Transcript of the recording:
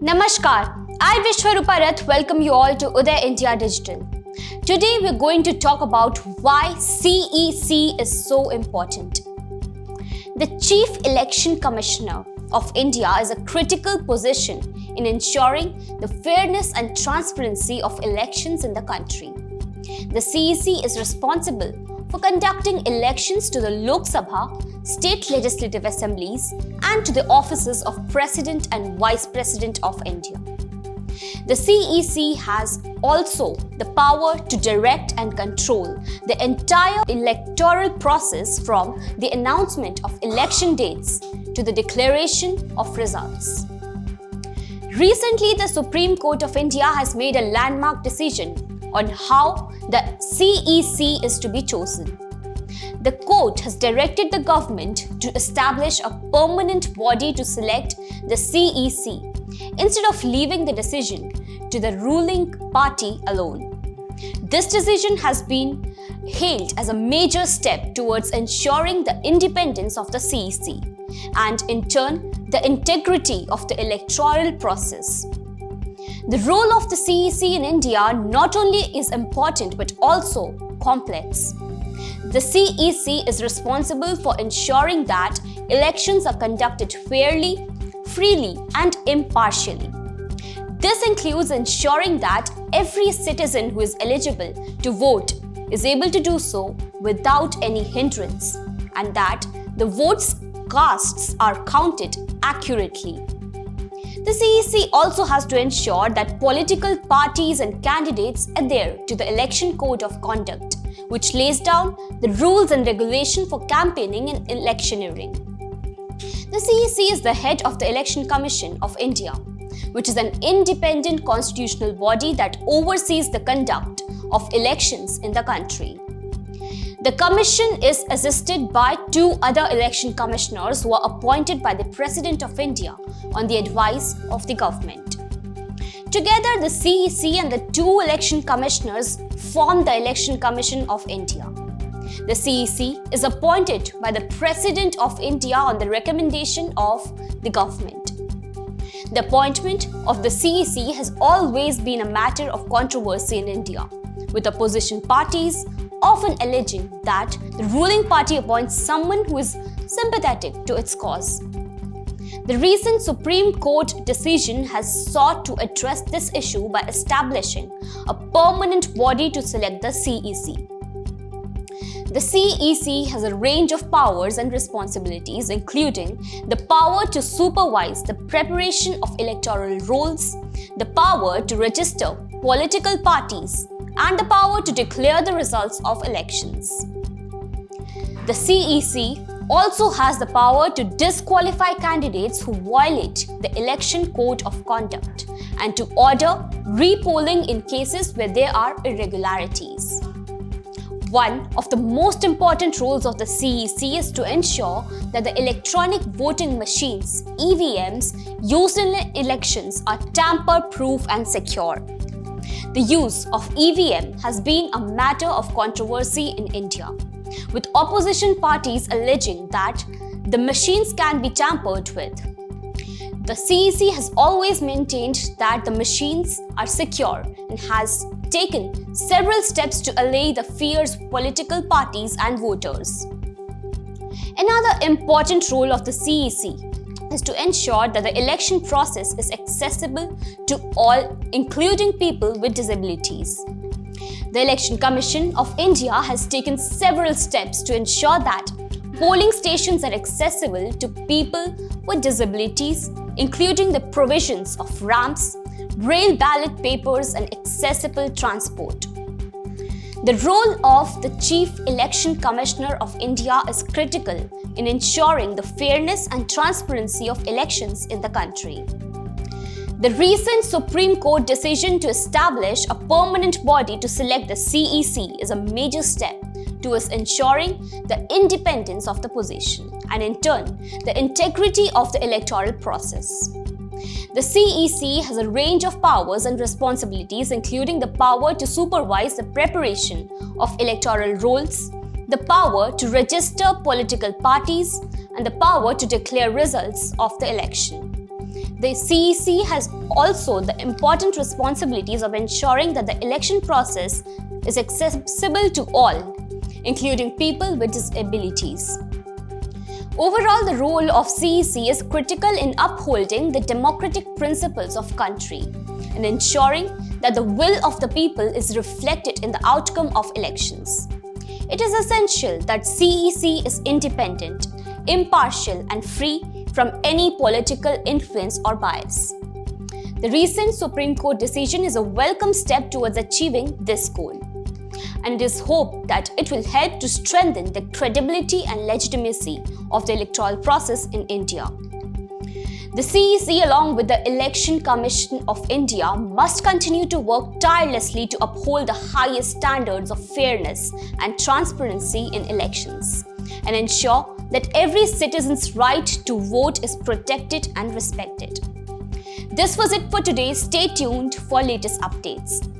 Namaskar, I Vishwarupa welcome you all to Uday India Digital. Today we're going to talk about why CEC is so important. The Chief Election Commissioner of India is a critical position in ensuring the fairness and transparency of elections in the country. The CEC is responsible for conducting elections to the Lok Sabha, state legislative assemblies, and to the offices of President and Vice President of India. The CEC has also the power to direct and control the entire electoral process from the announcement of election dates to the declaration of results. Recently, the Supreme Court of India has made a landmark decision on how the CEC is to be chosen. The court has directed the government to establish a permanent body to select the CEC instead of leaving the decision to the ruling party alone. This decision has been hailed as a major step towards ensuring the independence of the CEC and, in turn, the integrity of the electoral process. The role of the CEC in India not only is important but also complex. The CEC is responsible for ensuring that elections are conducted fairly, freely, and impartially. This includes ensuring that every citizen who is eligible to vote is able to do so without any hindrance, and that the votes cast are counted accurately. The CEC also has to ensure that political parties and candidates adhere to the Election Code of Conduct, which lays down the rules and regulations for campaigning and electioneering. The CEC is the head of the Election Commission of India, which is an independent constitutional body that oversees the conduct of elections in the country. The commission is assisted by two other election commissioners who are appointed by the President of India on the advice of the government. Together, the CEC and the two election commissioners form the Election Commission of India. The CEC is appointed by the President of India on the recommendation of the government. The appointment of the CEC has always been a matter of controversy in India, with opposition parties often alleging that the ruling party appoints someone who is sympathetic to its cause. The recent Supreme Court decision has sought to address this issue by establishing a permanent body to select the CEC. The CEC has a range of powers and responsibilities, including the power to supervise the preparation of electoral rolls, the power to register political parties, and the power to declare the results of elections. The CEC also has the power to disqualify candidates who violate the Election Code of Conduct and to order repolling in cases where there are irregularities. One of the most important roles of the CEC is to ensure that the electronic voting machines, EVMs, used in elections are tamper-proof and secure. The use of EVM has been a matter of controversy in India, with opposition parties alleging that the machines can be tampered with. The CEC has always maintained that the machines are secure and has taken several steps to allay the fears of political parties and voters. Another important role of the CEC is to ensure that the election process is accessible to all, including people with disabilities. The Election Commission of India has taken several steps to ensure that polling stations are accessible to people with disabilities, including the provisions of ramps, braille ballot papers, and accessible transport. The role of the Chief Election Commissioner of India is critical in ensuring the fairness and transparency of elections in the country. The recent Supreme Court decision to establish a permanent body to select the CEC is a major step towards ensuring the independence of the position and, in turn, the integrity of the electoral process. The CEC has a range of powers and responsibilities, including the power to supervise the preparation of electoral rolls, the power to register political parties, and the power to declare results of the election. The CEC has also the important responsibilities of ensuring that the election process is accessible to all, including people with disabilities. Overall, the role of CEC is critical in upholding the democratic principles of country and ensuring that the will of the people is reflected in the outcome of elections. It is essential that CEC is independent, impartial, and free from any political influence or bias. The recent Supreme Court decision is a welcome step towards achieving this goal, and it is hoped that it will help to strengthen the credibility and legitimacy of the electoral process in India. The CEC, along with the Election Commission of India, must continue to work tirelessly to uphold the highest standards of fairness and transparency in elections and ensure that every citizen's right to vote is protected and respected. This was it for today. Stay tuned for latest updates.